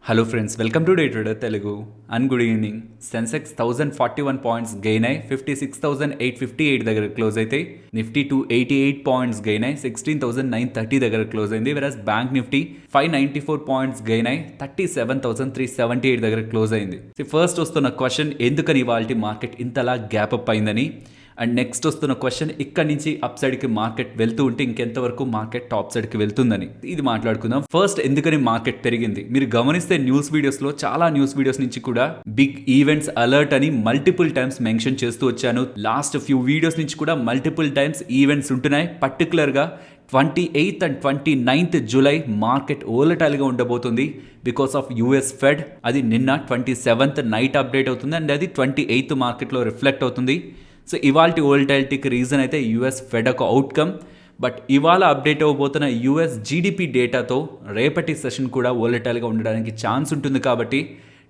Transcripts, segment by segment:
Hello friends, welcome to day trader Telugu and good evening. Sensex 1041 points gain అయి 56,858 దగ్గర close అయితే, Nifty 288 points gain అయి 16,930 దగ్గర క్లోజ్ అయింది. వెరస్ బ్యాంక్ నిఫ్టీ 594 పాయింట్స్ గెయిన్ అయి 37,378 దగ్గర క్లోజ్ అయింది. ఫస్ట్ వస్తున్న క్వశ్చన్, ఎందుకని ఇవాల్టి మార్కెట్ ఇంతలా గ్యాప్ అప్ అయిందని. అండ్ నెక్స్ట్ వస్తున్న క్వశ్చన్, ఇక్కడి నుంచి అప్ సైడ్కి మార్కెట్ వెళ్తూ ఉంటే ఇంకెంతవరకు మార్కెట్ టాప్ సైడ్కి వెళ్తుందని ఇది మాట్లాడుకుందాం. ఫస్ట్, ఎందుకని మార్కెట్ పెరిగింది. మీరు గమనిస్తే న్యూస్ వీడియోస్లో, చాలా న్యూస్ వీడియోస్ నుంచి కూడా బిగ్ ఈవెంట్స్ అలర్ట్ అని మల్టిపుల్ టైమ్స్ మెన్షన్ చేస్తూ వచ్చాను. లాస్ట్ ఫ్యూ వీడియోస్ నుంచి కూడా మల్టిపుల్ టైమ్స్ ఈవెంట్స్ ఉంటున్నాయి. పర్టికులర్గా 28th and 29th July market ఓలటైల్గా ఉండబోతుంది బికాస్ ఆఫ్ యూఎస్ ఫెడ్. అది నిన్న 27th నైట్ అప్డేట్ అవుతుంది అండ్ అది 28th మార్కెట్లో రిఫ్లెక్ట్ అవుతుంది. సో ఇవాల్టి వోల్టాలిటీకి రీజన్ అయితే యూఎస్ ఫెడ్ ఒక అవుట్కమ్. బట్ ఇవాళ అప్డేట్ అవ్వబోతున్న యూఎస్ జీడిపి డేటాతో రేపటి సెషన్ కూడా వోలటైల్గా ఉండడానికి ఛాన్స్ ఉంటుంది. కాబట్టి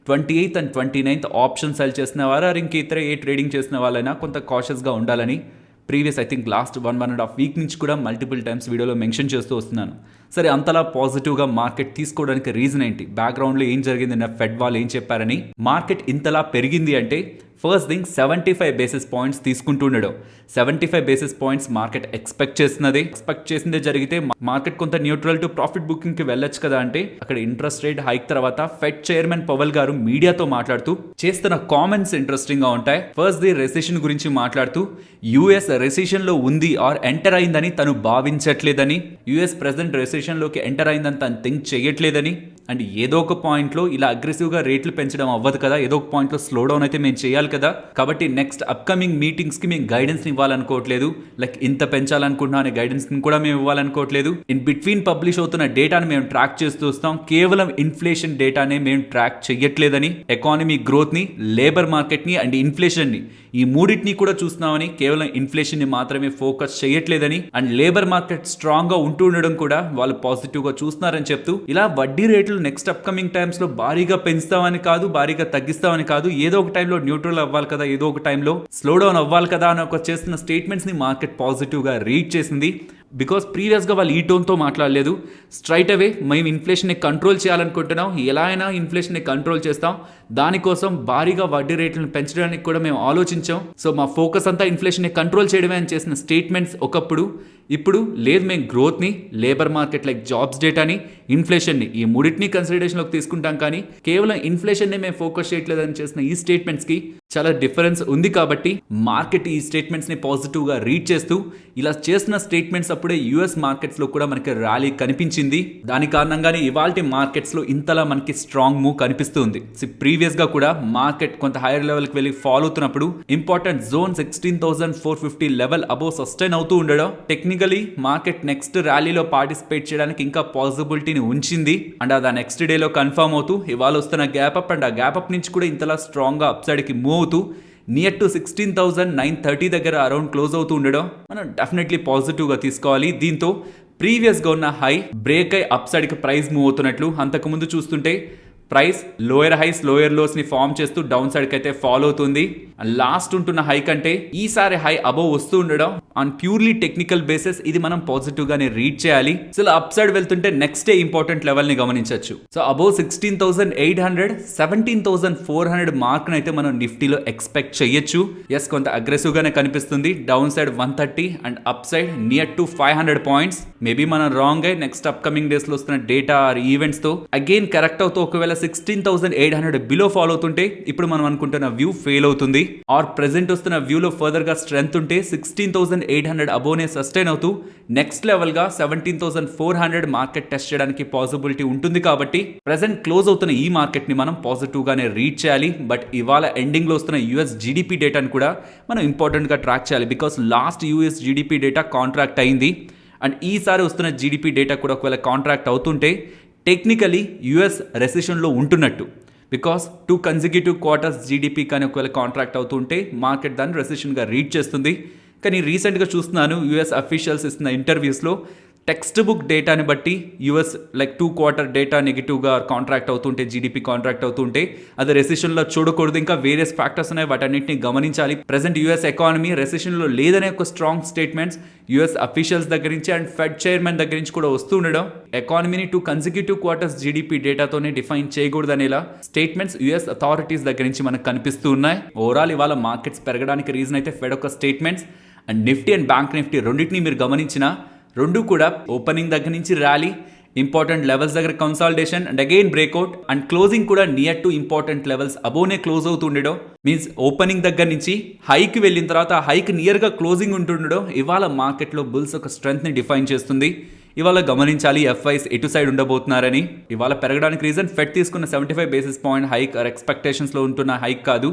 28th and 29th option cell చేసిన వారు ఇంక ఇతర ఏ ట్రేడింగ్ చేసిన వాళ్ళైనా కొంత కాషియస్గా ఉండాలని ప్రీవియస్ లాస్ట్ 1.5 వీక్ నుంచి కూడా మల్టిపుల్ టైమ్స్ వీడియోలో మెన్షన్ చేస్తూ వస్తున్నాను. సరే, అంతలా పాజిటివ్గా మార్కెట్ తీసుకోవడానికి రీజన్ ఏంటి, బ్యాక్గ్రౌండ్లో ఏం జరిగింది, ఫెడ్ వాళ్ళు ఏం చెప్పారని మార్కెట్ ఇంతలా పెరిగింది అంటే, ఫస్ట్ థింగ్ 75 బేసిస్ పాయింట్స్ తీసుకుంటుండడం. 75 బేసిస్ పాయింట్స్ మార్కెట్ ఎక్స్పెక్ట్ చేసిందే జరిగితే మార్కెట్ కొంత న్యూట్రల్ టు ప్రాఫిట్ బుకింగ్కి వెళ్ళొచ్చు కదా. అంటే అక్కడ ఇంట్రెస్ట్ రేట్ హైక్ తర్వాత ఫెడ్ చైర్మన్ పవల్ గారు మీడియాతో మాట్లాడుతూ చేస్తున్న కామెంట్స్ ఇంట్రెస్టింగ్గా ఉంటాయి. ఫస్ట్ ది రెసిషన్ గురించి మాట్లాడుతూ, యూఎస్ రెసిషన్లో ఉంది ఆర్ ఎంటర్ అయిందని తను భావించట్లేదని, యూఎస్ ప్రెసిడెంట్ రెసిషన్లోకి ఎంటర్ అయిందని తను థింక్ చేయట్లేదని, అండ్ ఏదో ఒక పాయింట్లో ఇలా అగ్రెసివ్గా రేట్లు పెంచడం అవ్వదు కదా, ఏదో ఒక పాయింట్లో స్లో డౌన్ అయితే మేము చేయాలి కదా. కాబట్టి నెక్స్ట్ అప్కమింగ్ మీటింగ్స్కి మేము గైడెన్స్ని ఇవ్వాలనుకోవట్లేదు, లైక్ ఇంత పెంచాలనుకుంటున్నాం అనే గైడెన్స్ని కూడా మేము ఇవ్వాలనుకోవట్లేదు. ఇన్ బిట్వీన్ పబ్లిష్ అవుతున్న డేటాను మేము ట్రాక్ చేస్తూ వస్తాం, కేవలం ఇన్ఫ్లేషన్ డేటానే మేము ట్రాక్ చేయట్లేదని, ఎకానమీ గ్రోత్ని, లేబర్ మార్కెట్ని అండ్ ఇన్ఫ్లేషన్ని, ఈ మూడింటిని కూడా చూస్తున్నామని, కేవలం ఇన్ఫ్లేషన్ని మాత్రమే ఫోకస్ చేయట్లేదని, అండ్ లేబర్ మార్కెట్ స్ట్రాంగ్గా ఉంటూ ఉండడం కూడా వాళ్ళు పాజిటివ్గా చూస్తున్నారని చెప్తూ, ఇలా వడ్డీ రేట్లు నెక్స్ట్ అప్కమింగ్ టైమ్స్ లో భారీగా పెంచుతామని కాదు, భారీగా తగ్గిస్తామని కాదు, ఏదో ఒక టైంలో న్యూట్రల్ అవ్వాలి కదా, ఏదో ఒక టైంలో స్లో డౌన్ అవ్వాలి కదా అని ఒక చేస్తున్న స్టేట్మెంట్స్ ని మార్కెట్ పాజిటివ్ గా రీడ్ చేసింది. బికాస్ ప్రీవియస్గా వాళ్ళు ఈ టోన్తో మాట్లాడలేదు. స్ట్రైట్ అవే మేము ఇన్ఫ్లేషన్ని కంట్రోల్ చేయాలనుకుంటున్నాం, ఎలా అయినా ఇన్ఫ్లేషన్ని కంట్రోల్ చేస్తాం, దానికోసం భారీగా వడ్డీ రేట్లను పెంచడానికి కూడా మేము ఆలోచించాం. సో మా ఫోకస్ అంతా ఇన్ఫ్లేషన్ని కంట్రోల్ చేయడమే అని చేసిన స్టేట్మెంట్స్ ఒకప్పుడు. ఇప్పుడు లేదు, మేము గ్రోత్ని, లేబర్ మార్కెట్ లైక్ జాబ్స్ డేటాని, ఇన్ఫ్లేషన్ని, ఈ మూడింటిని కన్సిడరేషన్లోకి తీసుకుంటాం, కానీ కేవలం ఇన్ఫ్లేషన్ని మేము ఫోకస్ చేయట్లేదని చేసిన ఈ స్టేట్మెంట్స్కి చాలా డిఫరెన్స్ ఉంది. కాబట్టి మార్కెట్ ఈ స్టేట్మెంట్స్ని పాజిటివ్గా రీడ్ చేస్తూ ఇలా చేసిన స్టేట్మెంట్స్ అప్పుడే యూఎస్ మార్కెట్స్లో కూడా మనకి ర్యాలీ కనిపించింది. దాని కారణంగానే ఇవాల్టి మార్కెట్స్లో ఇంతలా మనకి స్ట్రాంగ్ మూవ్ కనిపిస్తుంది. ప్రీవియస్గా కూడా మార్కెట్ కొంత హైయర్ లెవెల్కి వెళ్ళి ఫాలో అవుతున్నప్పుడు important zone 16,450 level above sustain అవుతూ ఉండడం టెక్నికలీ మార్కెట్ నెక్స్ట్ ర్యాలీలో పార్టిసిపేట్ చేయడానికి ఇంకా పాసిబిలిటీని ఉంచింది. అండ్ అది నెక్స్ట్ డేలో కన్ఫర్మ్ అవుతూ ఇవాళ వస్తున్న గ్యాప్ అప్, అండ్ ఆ గ్యాప్ అప్ నుంచి కూడా ఇంతలా స్ట్రాంగ్గా అప్ సైడ్కి మూవ్ అవుతూ నియర్ టు 16,930 దగ్గర అరౌండ్ క్లోజ్ అవుతూ ఉండడం మనం డెఫినెట్లీ పాజిటివ్గా తీసుకోవాలి. దీంతో ప్రీవియస్గా ఉన్న హై బ్రేక్ అయి అప్ సైడ్కి ప్రైస్ మూవ్ అవుతున్నట్లు, అంతకుముందు చూస్తుంటే price lower highs lower lows ని ఫామ్ చేస్తూ డౌన్ సైడ్ కి అయితే ఫాలో అవుతుంది. లాస్ట్ ఉంటున్న హై కంటే ఈసారి హై అబోవ్ వస్తూ ఉండడం ఆన్ ప్యూర్లీ టెక్నికల్ బేసిస్ ఇది మనం పాజిటివ్ గానే రీడ్ చేయాలి. సో అప్ సైడ్ వెళ్తుంటే నెక్స్ట్ డే ఇంపార్టెంట్ లెవెల్ ని గమనించవచ్చు. సో అబోవ్ 16,800 17,400 మార్క్ అయితే మనం నిఫ్టీలో ఎక్స్పెక్ట్ చేయొచ్చు. ఎస్, కొంత అగ్రెసివ్ గానే కనిపిస్తుంది. Down side 130 and up side near to 500 points. Maybe మనం రాంగ్ అయి నెక్స్ట్ అప్కమింగ్ డేస్ లో వస్తున్న డేటా ఆర్ ఈవెంట్స్ తో అగైన్ కరెక్ట్ అవుతూ ఒకవేళ 16,800 బిలో ఫాలో అవుతుంటే ఇప్పుడు మనం అనుకుంటున్న వ్యూ ఫెయిల్ అవుతుంది. ఆర్ ప్రెసెంట్ వస్తున్న వ్యూలో ఫర్దర్ గా స్ట్రెంత్ ఉంటే 16,800 అబోనే సస్టైన్ అవుతూ నెక్స్ట్ లెవెల్ గా 17,400 మార్కెట్ టెస్ట్ చేయడానికి పాసిబిలిటీ ఉంటుంది. కాబట్టి ప్రెసెంట్ క్లోజ్ అవుతున్న ఈ మార్కెట్ ని మనం పాజిటివ్ గానే రీడ్ చేయాలి. బట్ ఇవాళ ఎండింగ్ లో వస్తున్న యూఎస్ జీడిపి డేటాను కూడా మనం ఇంపార్టెంట్ గా ట్రాక్ చేయాలి. Because last US GDP data contract అయింది అండ్ ఈసారి వస్తున్న జీడిపి డేటా కూడా ఒకవేళ కాంట్రాక్ట్ అవుతుంటే టెక్నికలీ యూఎస్ రెసిషన్లో ఉంటున్నట్టు. బికాస్ 2 కన్సిక్యూటివ్ క్వార్టర్స్ జీడిపి కానీ ఒకవేళ కాంట్రాక్ట్ అవుతుంటే మార్కెట్ దాన్ని రెసిషన్గా రీడ్ చేస్తుంది. కానీ రీసెంట్గా చూస్తున్నాను యూఎస్ అఫీషియల్స్ ఇస్తున్న ఇంటర్వ్యూస్లో టెక్స్ట్ బుక్ డేటాని బట్టి యూఎస్ లైక్ 2 క్వార్టర్ డేటా నెగిటివ్గా కాంట్రాక్ట్ అవుతుంటే, జీడిపి కాంట్రాక్ట్ అవుతుంటే అది రెసిషన్లో చూడకూడదు. ఇంకా వేరియస్ ఫ్యాక్టర్స్ ఉన్నాయి, వాటన్నిటిని గమనించాలి. ప్రెసెంట్ యూఎస్ ఎకానమీ రెసిషన్లో లేదనే ఒక స్ట్రాంగ్ స్టేట్మెంట్స్ యూఎస్ అఫీషియల్స్ దగ్గర నుంచి అండ్ ఫెడ్ చైర్మన్ దగ్గర నుంచి కూడా వస్తూ ఉండడం, ఎకానమీని 2 కన్సిక్యూటివ్ క్వార్టర్స్ జీడిపి డేటాతోనే డిఫైన్ చేయకూడదనేలా స్టేట్మెంట్స్ యూఎస్ అథారిటీస్ దగ్గర నుంచి మనకు కనిపిస్తూ ఉన్నాయి. ఓవరాల్ ఇవాళ మార్కెట్స్ పెరగడానికి రీజన్ అయితే ఫెడ్ ఒక statements and Nifty and bank Nifty రెండింటిని మీరు గమనించిన రెండు కూడా ఓపెనింగ్ దగ్గర నుంచి ర్యాలీ, ఇంపార్టెంట్ లెవెల్స్ దగ్గర consolidation and again breakout and closing కూడా నియర్ టు ఇంపార్టెంట్ లెవెల్స్ అబోనే క్లోజ్ అవుతుండడం. మీన్స్ ఓపెనింగ్ దగ్గర నుంచి హైకి వెళ్ళిన తర్వాత హైక్ నియర్గా క్లోజింగ్ ఉంటుండడం ఇవాళ మార్కెట్లో బుల్స్ ఒక స్ట్రెంగ్త్ని డిఫైన్ చేస్తుంది. ఇవాళ గమనించాలి ఎఫ్ఐస్ ఎటు సైడ్ ఉండబోతున్నారని. ఇవాళ పెరగడానికి రీజన్ ఫెడ్ తీసుకున్న 75 బేసిస్ పాయింట్ హైక్ ఆర్ ఎక్స్పెక్టేషన్స్లో ఉంటున్న హైక్ కాదు,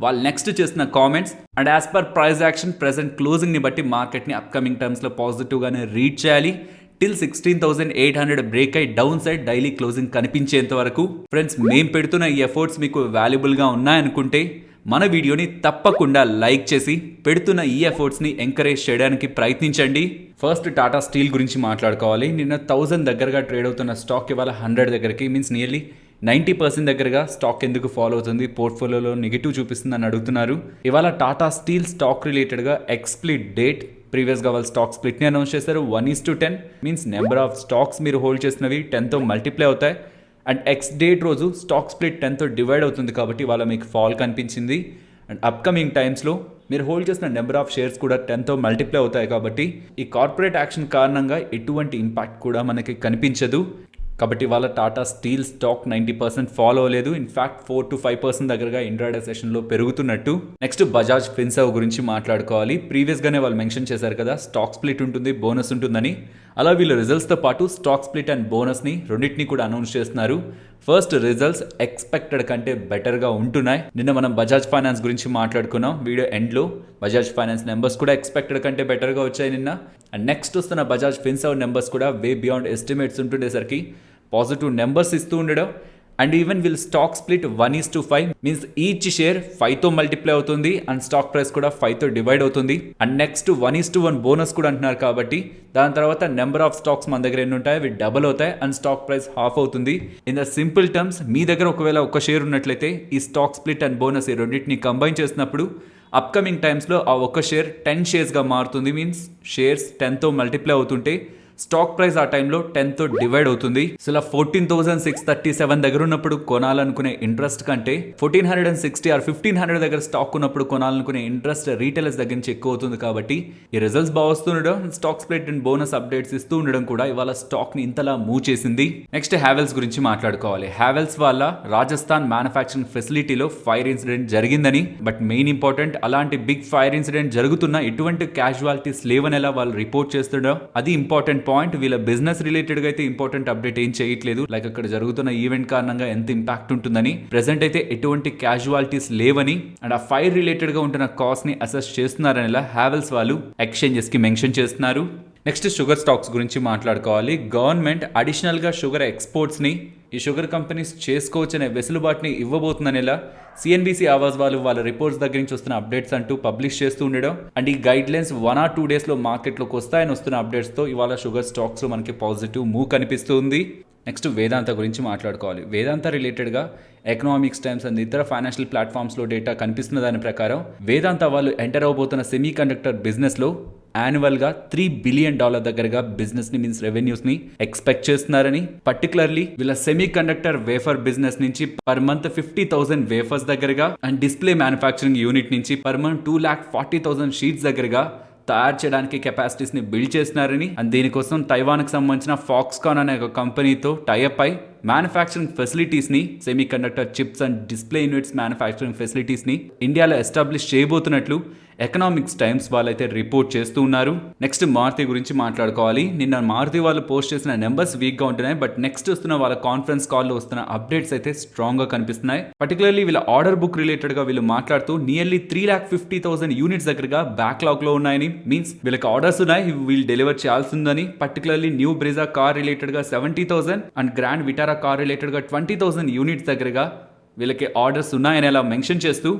వాళ్ళు నెక్స్ట్ చేసిన comments and as per price action present క్లోజింగ్ని బట్టి మార్కెట్ని అప్కమింగ్ టైమ్స్లో పాజిటివ్గానే రీడ్ చేయాలి. టిల్ 16,800 బ్రేక్ అయి డౌన్ సైడ్ డైలీ క్లోజింగ్ కనిపించేంత వరకు. ఫ్రెండ్స్, మేము పెడుతున్న ఈ ఎఫర్ట్స్ మీకు వాల్యుబుల్గా ఉన్నాయనుకుంటే మన వీడియోని తప్పకుండా లైక్ చేసి పెడుతున్న ఈ ఎఫర్ట్స్ని ఎంకరేజ్ చేయడానికి ప్రయత్నించండి. ఫస్ట్ టాటా స్టీల్ గురించి మాట్లాడుకోవాలి. నిన్న 1000 దగ్గరగా ట్రేడ్ అవుతున్న స్టాక్ ఇవాళ 100 దగ్గరికి, మీన్స్ నియర్లీ 90% దగ్గరగా స్టాక్ ఎందుకు ఫాలో అవుతుంది, పోర్ట్ఫోలియోలో నెగిటివ్ చూపిస్తుందని అడుగుతున్నారు. ఇవాళ టాటా స్టీల్ స్టాక్ రిలేటెడ్గా ఎక్స్ప్లిట్ డేట్ ప్రీవియస్గా వాళ్ళు స్టాక్ స్ప్లిట్ని అనౌన్స్ చేశారు. 1:10 మీన్స్ నెంబర్ ఆఫ్ స్టాక్స్ మీరు హోల్డ్ చేసినవి 10తో మల్టిప్లై అవుతాయి అండ్ ఎక్స్ డేట్ రోజు స్టాక్ స్ప్లిట్ 10తో డివైడ్ అవుతుంది కాబట్టి వాళ్ళ మీకు ఫాల్ కనిపించింది. అండ్ అప్కమింగ్ టైమ్స్లో మీరు హోల్డ్ చేసిన నెంబర్ ఆఫ్ షేర్స్ కూడా 10తో మల్టిప్లై అవుతాయి కాబట్టి ఈ కార్పొరేట్ యాక్షన్ కారణంగా ఎటువంటి ఇంపాక్ట్ కూడా మనకి కనిపించదు. కాబట్టి వాళ్ళ టాటా స్టీల్ స్టాక్ 90% ఫాలో అవ్వలేదు. ఇన్ఫాక్ట్ 4 to 5% దగ్గరగా ఇంట్రాడే సెషన్లో పెరుగుతున్నట్టు. నెక్స్ట్ బజాజ్ ఫిన్సర్వ్ గురించి మాట్లాడుకోవాలి. ప్రీవియస్గానే వాళ్ళు మెన్షన్ చేశారు కదా స్టాక్ స్ప్లిట్ ఉంటుంది, బోనస్ ఉంటుందని. అలా వీళ్ళ రిజల్ట్స్తో పాటు స్టాక్ స్ప్లిట్ అండ్ బోనస్ని రెండింటినీ కూడా అనౌన్స్ చేస్తున్నారు. ఫస్ట్ రిజల్ట్స్ ఎక్స్పెక్టెడ్ కంటే బెటర్గా ఉంటున్నాయి. నిన్న మనం బజాజ్ ఫైనాన్స్ గురించి మాట్లాడుకున్నాం వీడియో ఎండ్లో. బజాజ్ ఫైనాన్స్ నెంబర్స్ కూడా ఎక్స్పెక్టెడ్ కంటే బెటర్గా వచ్చాయి నిన్న. అండ్ నెక్స్ట్ వస్తున్న బజాజ్ ఫిన్సర్వ్ నెంబర్స్ కూడా వే బియాండ్ ఎస్టిమేట్స్ ఉంటుండేసరికి పాజిటివ్ నెంబర్స్ ఇస్తూ ఉండడం. అండ్ ఈవెన్ వీల్ stock split 1:5 means each share 5తో మల్టిప్లై అవుతుంది అండ్ స్టాక్ ప్రైస్ కూడా 5తో డివైడ్ అవుతుంది. అండ్ నెక్స్ట్ 1:1 బోనస్ కూడా అంటున్నారు కాబట్టి దాని తర్వాత నెంబర్ ఆఫ్ స్టాక్స్ మన దగ్గర ఎన్ని ఉంటాయి అవి డబుల్ అవుతాయి అండ్ స్టాక్ ప్రైస్ హాఫ్ అవుతుంది. ఇన్ ద సింపుల్ టర్మ్స్ మీ దగ్గర ఒకవేళ ఒక షేర్ ఉన్నట్లయితే ఈ స్టాక్ స్ప్లిట్ అండ్ బోనస్ ఈ రెండింటిని కంబైన్ చేసినప్పుడు అప్కమింగ్ టైమ్స్లో ఆ ఒక షేర్ 10 షేర్స్గా మారుతుంది. మీన్స్ షేర్స్ 10తో మల్టిప్లై అవుతుంటే స్టాక్ ప్రైస్ ఆ టైంలో 10తో డివైడ్ అవుతుంది. సో ఇలా 14,637 దగ్గర ఉన్నప్పుడు కొనాలనుకునే ఇంట్రెస్ట్ కంటే 1,460 ఆర్ 1,500 దగ్గర స్టాక్ ఉన్నప్పుడు కొనాలనుకునే ఇంట్రెస్ట్ రీటైలర్స్ దగ్గర నుంచి ఎక్కువ అవుతుంది. కాబట్టి ఈ రిజల్ట్స్ బాగా వస్తుండడం, stock split and bonus updates ఇస్తూ ఉండడం కూడా ఇవాళ స్టాక్ ని ఇంతలా మూవ్ చేసింది. నెక్స్ట్ హ్యావెల్స్ గురించి మాట్లాడుకోవాలి. హ్యావెల్స్ వల్ల రాజస్థాన్ మ్యానుఫ్యాక్చరింగ్ ఫెసిలిటీలో ఫైర్ ఇన్సిడెంట్ జరిగిందని, బట్ మెయిన్ ఇంపార్టెంట్ అలాంటి బిగ్ ఫైర్ ఇన్సిడెంట్ జరుగుతున్న ఎటువంటి క్యాజువాలిటీస్ లేవనేలా వాళ్ళు రిపోర్ట్ చేస్తుండడం అది ఇంపార్టెంట్ పాయింట్. వీళ్ళ బిజినెస్ రిలేటెడ్ గా అయితే ఇంపార్టెంట్ అప్డేట్ ఏం చేయట్లేదు. లైక్ అక్కడ జరుగుతున్న ఈవెంట్ కారణంగా ఎంత ఇంపాక్ట్ ఉంటుందని, ప్రెసెంట్ అయితే ఎటువంటి క్యాజువాలిటీస్ లేవని అండ్ ఆ ఫైర్ రిలేటెడ్ గా ఉంటున్న కాస్ట్ ని అసెస్ చేస్తున్నారని హ్యావెల్స్ వాళ్ళు ఎక్స్చేంజెస్ కి మెన్షన్ చేస్తున్నారు. నెక్స్ట్ షుగర్ స్టాక్స్ గురించి మాట్లాడుకోవాలి. గవర్నమెంట్ అడిషనల్ గా షుగర్ ఎక్స్పోర్ట్స్ ని ఈ షుగర్ కంపెనీస్ చేసుకోవచ్చనే వెసులుబాటుని ఇవ్వబోతుందనేలా సిఎన్బిసి ఆవాజ్ వాళ్ళు వాళ్ళ రిపోర్ట్స్ దగ్గర నుంచి వస్తున్న అప్డేట్స్ అంటూ పబ్లిష్ చేస్తూ ఉండడం అండ్ ఈ గైడ్ లైన్స్ 1 or 2 డేస్లో మార్కెట్లోకి వస్తాయని వస్తున్న అప్డేట్స్తో ఇవాళ షుగర్ స్టాక్స్లో మనకి పాజిటివ్ మూవ్ కనిపిస్తుంది. నెక్స్ట్ వేదాంత గురించి మాట్లాడుకోవాలి. వేదాంత రిలేటెడ్గా ఎకనామిక్స్ టైమ్స్ అండ్ ఇతర ఫైనాన్షియల్ ప్లాట్ఫామ్స్లో డేటా కనిపిస్తున్న దాని ప్రకారం వేదాంత వాళ్ళు ఎంటర్ అవబోతున్న సెమీ కండక్టర్ బిజినెస్లో యాన్యువల్గా $3 బిలియన్ దగ్గరగా బిజినెస్ ని మీన్స్ రెవెన్యూస్ ని ఎక్స్పెక్ట్ చేస్తున్నారని, పర్టికులర్లీ వీళ్ళ సెమీ కండక్టర్ వేఫర్ బిజినెస్ నుంచి పర్ మంత్ 50,000 వేఫర్స్ దగ్గరగా అండ్ డిస్ప్లే మ్యానుఫ్యాక్చరింగ్ యూనిట్ నుంచి పర్ మంత్ 2,40,000 షీట్స్ దగ్గరగా తయారు చేయడానికి కెపాసిటీస్ ని బిల్డ్ చేస్తున్నారని అండ్ దీనికోసం తైవాన్ కి సంబంధించిన ఫాక్స్కాన్ అనే ఒక కంపెనీతో టైఅప్ అయి మ్యానుఫ్యాక్చరింగ్ ఫెసిలిటీస్ ని semi conductor chips and display units manufacturing facilities ని ఇండియాలో ఎస్టాబ్లిష్ చేయబోతున్నట్లు ఎకనామిక్స్ టైమ్స్ వాళ్ళైతే రిపోర్ట్ చేస్తూ ఉన్నారు. నెక్స్ట్ మారుతి గురించి మాట్లాడుకోవాలి. నిన్న మారుతి వాళ్ళు పోస్ట్ చేసిన నెంబర్స్ వీక్ గా ఉంటున్నాయి, బట్ నెక్స్ట్ వస్తున్న వాళ్ళ కాన్ఫరెన్స్ కాల్లో వస్తున్న అప్డేట్స్ అయితే స్ట్రాంగ్ గా కనిపిస్తున్నాయి. పర్టికులర్లీ వీళ్ళ ఆర్డర్ బుక్ రిలేటెడ్ గా వీళ్ళు మాట్లాడుతూ నియర్లీ 3,50,000 యూనిట్స్ దగ్గరగా బ్యాక్లాగ్ లో ఉన్నాయని, మీన్స్ వీళ్ళకి ఆర్డర్స్ ఉన్నాయి వీళ్ళు డెలివర్ చేయాల్సి ఉందని. Particularly new Brezza car related గా 70,000 and grand Vitara car related గా 20,000 యూనిట్స్ దగ్గరగా వీళ్ళకి ఆర్డర్స్ ఉన్నాయని అలా మెన్షన్ చేస్తూ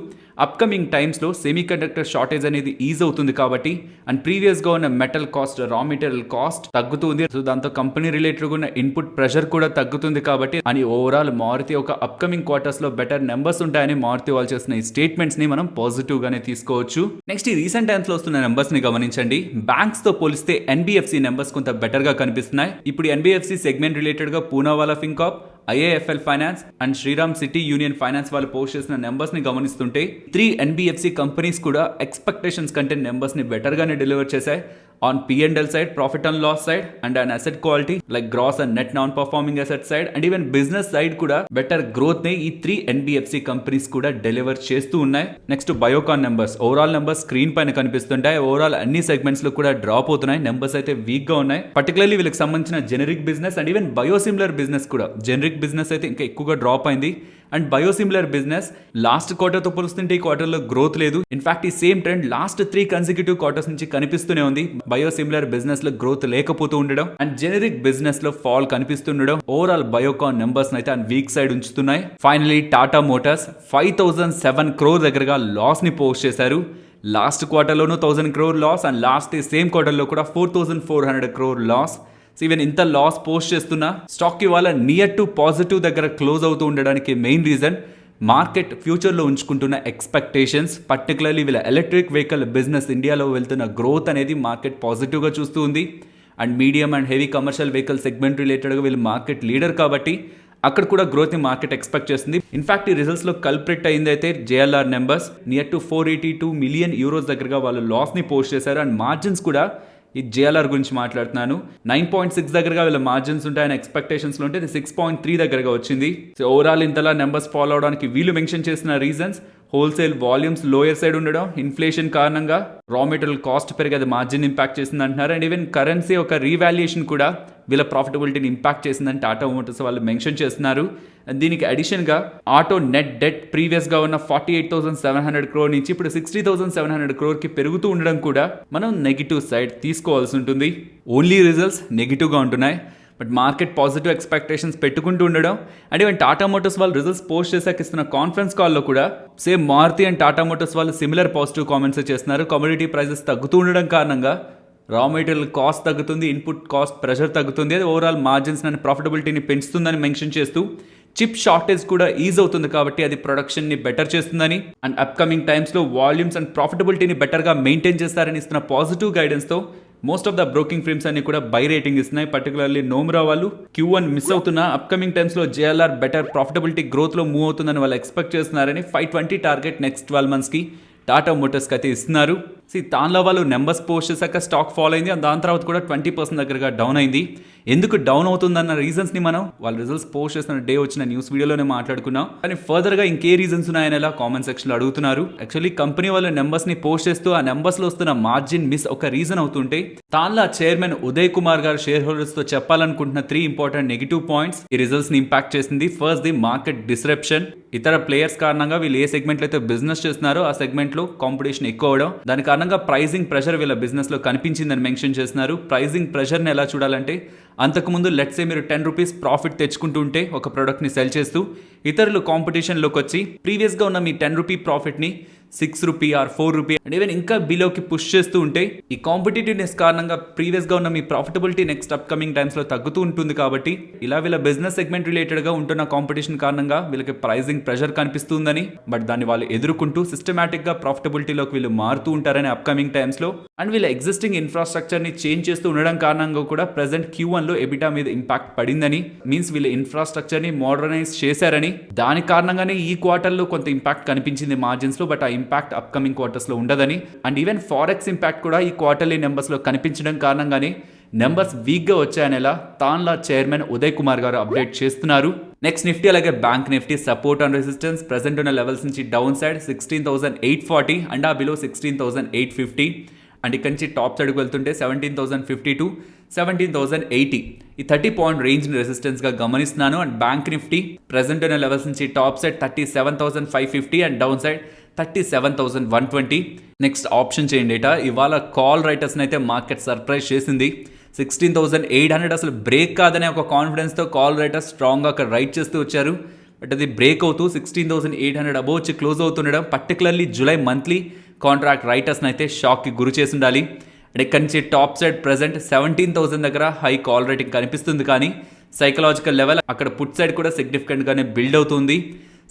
అప్కమింగ్ టైమ్స్లో సెమీ కండక్టర్ షార్టేజ్ అనేది ఈజ్ అవుతుంది కాబట్టి అండ్ ప్రీవియస్గా ఉన్న మెటల్ కాస్ట్ రా మెటీరియల్ కాస్ట్ తగ్గుతుంది. సో దాంతో కంపెనీ రిలేటెడ్గా ఉన్న ఇన్పుట్ ప్రెషర్ కూడా తగ్గుతుంది కాబట్టి అని ఓవరాల్ మారుతి ఒక అప్కమింగ్ క్వార్టర్స్లో బెటర్ నెంబర్స్ ఉంటాయని మారుతి వాళ్ళు చేసిన ఈ స్టేట్మెంట్స్ని మనం పాజిటివ్గానే తీసుకోవచ్చు. నెక్స్ట్ ఈ రీసెంట్ టైమ్స్లో వస్తున్న నెంబర్స్ని గమనించండి. బ్యాంక్స్తో పోలిస్తే ఎన్బిఎఫ్సి నెంబర్స్ కొంత బెటర్గా కనిపిస్తున్నాయి. ఇప్పుడు ఎన్బిఎఫ్సి సెగ్మెంట్ రిలేటెడ్గా Poonawalla Fincorp, IIFL finance and Shriram City Union Finance వాళ్ళు పోస్ట్ చేసిన నెంబర్స్ ని గమనిస్తుంటే 3 ఎన్బిఎఫ్సి కంపెనీస్ కూడా ఎక్స్పెక్టేషన్స్ కంటే నెంబర్స్ ని బెటర్ గానే డెలివర్ చేశాయి. On P&L side, profit and loss side, and an asset quality like gross and net non-performing asset side, and even business side కూడా బెటర్ గ్రోత్ ని ఈ 3 ఎన్బిఎఫ్సి కంపెనీస్ కూడా deliver చేస్తూ ఉన్నాయి. Next Biocon numbers, overall numbers screen పైన కనిపిస్తుంటాయి. Overall అన్ని segments లో కూడా డ్రాప్ అవుతున్నాయి. నెంబర్స్ అయితే వీక్ గా ఉన్నాయి. పర్టికులర్లీ వీళ్ళకి సంబంధించిన generic business and even biosimilar business కూడా, జెనరిక్ బిజినెస్ అయితే ఇంకా ఎక్కువగా డ్రాప్ అయింది. అండ్ బయోసిమిలర్ బిజినెస్ లాస్ట్ క్వార్టర్తో పోలుస్తుంటే ఈ క్వార్టర్లో గ్రోత్ లేదు. ఇన్ఫాక్ట్ ఈ same trend last 3 consecutive quarters నుంచి కనిపిస్తూనే ఉంది. బయోసిమిలర్ బిజినెస్ లో గ్రోత్ లేకపోతూ ఉండడం అండ్ జెనరిక్ బిజినెస్ లో ఫాల్ కనిపిస్తుండడం ఓవరాల్ బయోకాన్ నెంబర్స్ అయితే వీక్ సైడ్ ఉంచుతున్నాయి. ఫైనలీ టాటా మోటార్స్ 5007 crore దగ్గరగా లాస్ ని పోస్ట్ చేశారు. Last క్వార్టర్లోనూ 1000 crore loss and last same క్వార్టర్లో కూడా 4400 crore లాస్. ఈవెన్ ఇంత లాస్ పోస్ట్ చేస్తున్నా స్టాక్ ఇవాళ నియర్ టు పాజిటివ్ దగ్గర క్లోజ్ అవుతూ ఉండడానికి మెయిన్ రీజన్ మార్కెట్ ఫ్యూచర్లో ఉంచుకుంటున్న ఎక్స్పెక్టేషన్స్. పర్టికులర్లీ వీళ్ళ ఎలక్ట్రిక్ వెహికల్ బిజినెస్ ఇండియాలో వెళ్తున్న గ్రోత్ అనేది మార్కెట్ పాజిటివ్గా చూస్తూ ఉంది. And medium and heavy commercial vehicle segment రిలేటెడ్గా వీళ్ళు మార్కెట్ లీడర్ కాబట్టి అక్కడ కూడా గ్రోత్ ని మార్కెట్ ఎక్స్పెక్ట్ చేస్తుంది. ఇన్ఫాక్ట్ ఈ రిజల్ట్స్ లో కల్ప్రిట్ అయింది అయితే JLR numbers near to 482 million euros దగ్గరగా వాళ్ళు లాస్ ని పోస్ట్ చేశారు. అండ్ మార్జిన్స్ కూడా ఈ జేఎల్ఆర్ గురించి మాట్లాడుతున్నాను 9.6 దగ్గరగా వీళ్ళ మార్జిన్స్ ఉంటాయని ఎక్స్పెక్టేషన్స్ లో ఉంటే 6.3 దగ్గరగా వచ్చింది. సో ఓవరాల్ ఇంతలా నెంబర్స్ ఫాలో అవడానికి వీళ్ళు మెన్షన్ చేసిన reasons wholesale volumes lower side ఉండడం, ఇన్ఫ్లేషన్ కారణంగా రా మెటీరియల్ కాస్ట్ పెరిగి అది మార్జిన్ ఇంపాక్ట్ చేసింది అంటున్నారు. అండ్ ఈవెన్ కరెన్సీ ఒక రీవాల్యుయేషన్ కూడా వీళ్ళ ప్రాఫిటబిలిటీని ఇంపాక్ట్ చేసిందని టాటా మోటార్స్ వాళ్ళు మెన్షన్ చేస్తున్నారు. దీనికి అడిషన్గా ఆటో నెట్ డెట్ ప్రీవియస్గా ఉన్న 48,700 crore నుంచి ఇప్పుడు 60,700 crore పెరుగుతూ ఉండడం కూడా మనం నెగిటివ్ సైడ్ తీసుకోవాల్సి ఉంటుంది. ఓన్లీ రిజల్ట్స్ నెగిటివ్గా ఉంటున్నాయి. బట్ మార్కెట్ పాజిటివ్ ఎక్స్పెక్టేషన్స్ పెట్టుకుంటూ ఉండడం అండ్ ఈవెన్ టాటా మోటార్స్ వాళ్ళు రిజల్ట్స్ పోస్ట్ చేశాక ఇస్తున్న కాన్ఫరెన్స్ కాల్లో కూడా same Maruti and Tata Motors వాళ్ళు సిమిలర్ పాజిటివ్ కామెంట్స్ చేస్తున్నారు. కమోడిటీ ప్రైసెస్ తగ్గుతూ ఉండడం కారణంగా రా మెటీరియల్ కాస్ట్ తగ్గుతుంది, ఇన్పుట్ కాస్ట్ ప్రెషర్ తగ్గుతుంది, అది ఓవరాల్ మార్జిన్స్ అండ్ ప్రాఫిటబిలిటీని పెంచుతుందని మెన్షన్ చేస్తూ చిప్ షార్టేజ్ కూడా ఈజ్ అవుతుంది కాబట్టి అది ప్రొడక్షన్ని బెటర్ చేస్తుందని అండ్ అప్కమింగ్ టైమ్స్లో వాల్యూమ్స్ అండ్ ప్రాఫిటబిలిటీని బెటర్గా మెయింటైన్ చేస్తారని ఇస్తున్న పాజిటివ్ గైడెన్స్తో most of the broking firms అన్ని కూడా బై రేటింగ్ ఇస్తున్నాయి. పర్టికులర్లీ నోమ్రా వాళ్ళు Q1 మిస్ అవుతున్న అప్కమింగ్ టైమ్స్లో జేఎల్ఆర్ బెటర్ ప్రాఫిటబిలిటీ గ్రోత్లో మూవ్ అవుతుందని వాళ్ళు ఎక్స్పెక్ట్ చేస్తున్నారని 520 టార్గెట్ నెక్స్ట్ 12 monthsకి టాటా మోటార్స్కి అయితే ఇస్తున్నారు. దానిలో వాళ్ళు నెంబర్స్ పోస్ట్ చేశాక స్టాక్ ఫాల్ అయింది. దాని తర్వాత కూడా 20% దగ్గరగా డౌన్ అయింది. ఎందుకు డౌన్ అవుతుందన్న రీజన్స్ని మనం వాళ్ళ రిజల్ట్స్ పోస్ట్ చేసిన డే వచ్చిన న్యూస్ వీడియోలోనే మాట్లాడుకున్నాం. కానీ ఫర్దర్గా ఇంకే రీజన్స్ ఉన్నాయని ఎలా కామెంట్ సెక్షన్లో అడుగుతున్నారు. యాక్చువల్లీ కంపెనీ వాళ్ళ నెంబర్స్ని పోస్ట్ చేస్తూ ఆ నెంబర్స్లో వస్తున్న మార్జిన్ మిస్ ఒక రీజన్ అవుతుంటే తాన్లా చైర్మన్ ఉదయ్ కుమార్ గారు షేర్ హోల్డర్స్తో చెప్పాలనుకుంటున్న 3 ఇంపార్టెంట్ నెగిటివ్ పాయింట్స్ ఈ రిజల్ట్స్ని ఇంపాక్ట్ చేసింది. First the market disruption. ఇతర ప్లేయర్స్ కారణంగా వీళ్ళు ఏ సెగ్మెంట్లో అయితే బిజినెస్ చేస్తున్నారో ఆ సెగ్మెంట్లో కాంపిటీషన్ ఎక్కువ అవడం, దాని కారణంగా ప్రైజింగ్ ప్రెషర్ వీళ్ళ బిజినెస్లో కనిపించిందని మెన్షన్ చేస్తున్నారు. ప్రైజింగ్ ప్రెషర్ని ఎలా చూడాలంటే అంతకుముందు లెట్సే మీరు 10 రూపీస్ ప్రాఫిట్ తెచ్చుకుంటుంటే ఒక ప్రోడక్ట్ని సెల్ చేస్తూ ఇతరులు కాంపిటీషన్లోకి వచ్చి ప్రీవియస్గా ఉన్న మీ 10 రూపీ ప్రాఫిట్ని 6 rupee or 4 rupee and even ఇంకా బిలోకి పుష్ చేస్తూ ఉంటే ఈ కాంపిటేటివ్నెస్ కారణంగా ప్రీవియస్గా ఉన్న మీ ప్రాఫిటబిలిటీ నెక్స్ట్ అప్కమింగ్ టైమ్స్లో తగ్గుతూ ఉంటుంది. కాబట్టి ఇలా వీళ్ళ బిజినెస్ సెగ్మెంట్ రిలేటెడ్గా ఉంటున్న కాంపిటీషన్ కారణంగా వీళ్ళకి ప్రైజింగ్ ప్రెషర్ కనిపిస్తుందని, బట్ దాన్ని వాళ్ళు ఎదుర్కొంటూ సిస్టమేటిక్గా ప్రాఫిటబిలిటీలోకి వీళ్ళు మారుతూ ఉంటారని అప్కమింగ్ టైమ్స్లో అండ్ వీళ్ళ ఎగ్జిస్టింగ్ ఇన్ఫ్రాస్ట్రక్చర్ని చేంజ్ చేస్తూ ఉండడం కారణంగా కూడా ప్రెసెంట్ Q1లో ఎబిటా మీద ఇంపాక్ట్ పడిందని, మీన్స్ వీళ్ళ ఇన్ఫ్రాస్ట్రక్చర్ని మోడర్నైజ్ చేశారని, దాని కారణంగానే ఈ క్వార్టర్లో కొంత ఇంపాక్ట్ కనిపించింది మార్జిన్స్లో. బట్ ఆ ఇంపాక్ట్ అప్కమింగ్ క్వార్టర్స్లో ఉండదని అండ్ ఈవెన్ ఫారెక్స్ ఇంపాక్ట్ కూడా ఈ క్వార్టర్లీ నెంబర్స్లో కనిపించడం కారణంగానే నెంబర్స్ వీక్గా వచ్చాయనేలా తాన్లా చైర్మన్ ఉదయ్ కుమార్ గారు అప్డేట్ చేస్తున్నారు. నెక్స్ట్ నిఫ్టీ అలాగే bank Nifty support and resistance present ఉన్న లెవెల్స్ నుంచి డౌన్ సైడ్ 16,840 అండ్ ఆ బిలో 16,850 అండ్ ఇక్కడి నుంచి టాప్ సైడ్కి వెళ్తుంటే 17,052 17,080 ఈ 30 పాయింట్ రేంజ్ని రెసిస్టెన్స్గా గమనిస్తున్నాను. అండ్ బ్యాంక్ నిఫ్టీ ప్రెసెంట్ ఉన్న లెవెల్స్ నుంచి top side 37,550 and down side 37,120. Next option chain data ఇవాళ కాల్ రైటర్స్ని అయితే మార్కెట్ సర్ప్రైజ్ చేసింది. 16,800 అసలు బ్రేక్ కాదనే ఒక కాన్ఫిడెన్స్తో కాల్ రైటర్స్ స్ట్రాంగ్గా అక్కడ రైట్ చేస్తూ వచ్చారు. బట్ అది బ్రేక్ అవుతూ 16,800 అబోవ్ వచ్చి క్లోజ్ అవుతుండడం పర్టికులర్లీ జూలై మంత్లీ కాంట్రాక్ట్ రైటర్స్ని అయితే షాక్కి గురి చేసి ఉండాలి. అండ్ ఇక్కడి నుంచి టాప్ సైడ్ ప్రెసెంట్ 17,000 దగ్గర హై కాల్ రేటింగ్ కనిపిస్తుంది, కానీ సైకలాజికల్ లెవెల్ అక్కడ పుట్ సైడ్ కూడా సిగ్నిఫికెంట్గానే బిల్డ్ అవుతుంది.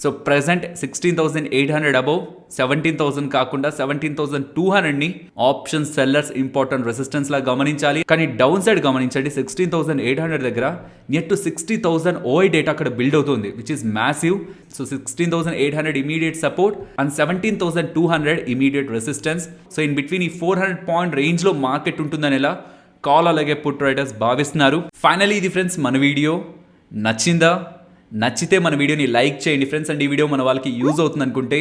సో ప్రెసెంట్ 16,800 అబోవ్ 17,000 కాకుండా 17,200ని ఆప్షన్ సెల్లర్స్ ఇంపార్టెంట్ రెసిస్టెన్స్ లా గమనించాలి. కానీ డౌన్ సైడ్ గమనించండి, 16,800 దగ్గర నియర్ టు 60,000 ఓఐ డేటా అక్కడ బిల్డ్ అవుతుంది, which is massive. So 16,800 immediate support and 17,200 immediate resistance. So in between ఈ 400 పాయింట్ రేంజ్ లో మార్కెట్ ఉంటుందని ఎలా కాల్ అలాగే పుట్ రైటర్స్ భావిస్తున్నారు. ఫైనలీ ఇది ఫ్రెండ్స్ మన వీడియో నచ్చిందా? నచ్చితే మన వీడియోని లైక్ చేయండి ఫ్రెండ్స్. అండ్ ఈ వీడియో మన వాళ్ళకి యూజ్ అవుతుంది అనుకుంటే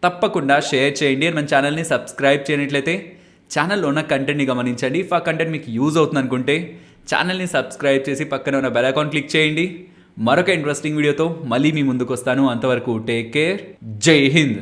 తప్పకుండా షేర్ చేయండి. అండ్ మన ఛానల్ని సబ్స్క్రైబ్ చేయనట్లయితే ఛానల్లో ఉన్న కంటెంట్ని గమనించండి. ఇఫ్ ఆ కంటెంట్ మీకు యూజ్ అవుతుంది అనుకుంటే ఛానల్ని సబ్స్క్రైబ్ చేసి పక్కన ఉన్న బెల్ ఐకాన్ క్లిక్ చేయండి. మరొక ఇంట్రెస్టింగ్ వీడియోతో మళ్ళీ మీ ముందుకు వస్తాను. అంతవరకు టేక్ కేర్. జై హింద్.